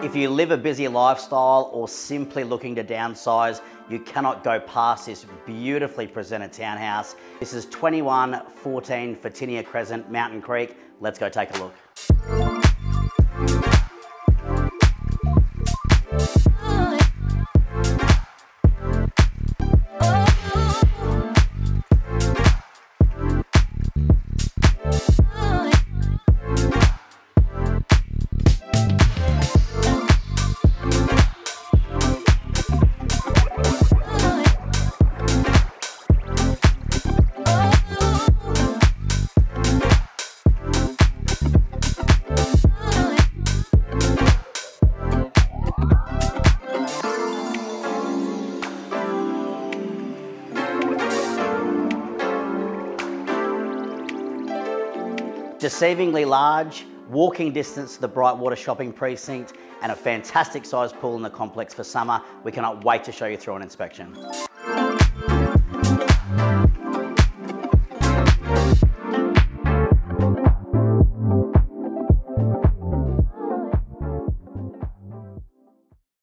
If you live a busy lifestyle or simply looking to downsize, you cannot go past this beautifully presented townhouse. This is 2114 Photinia Crescent, Mountain Creek. Let's go take a look. Deceivingly large, walking distance to the Brightwater shopping precinct, and a fantastic sized pool in the complex for summer. We cannot wait to show you through an inspection.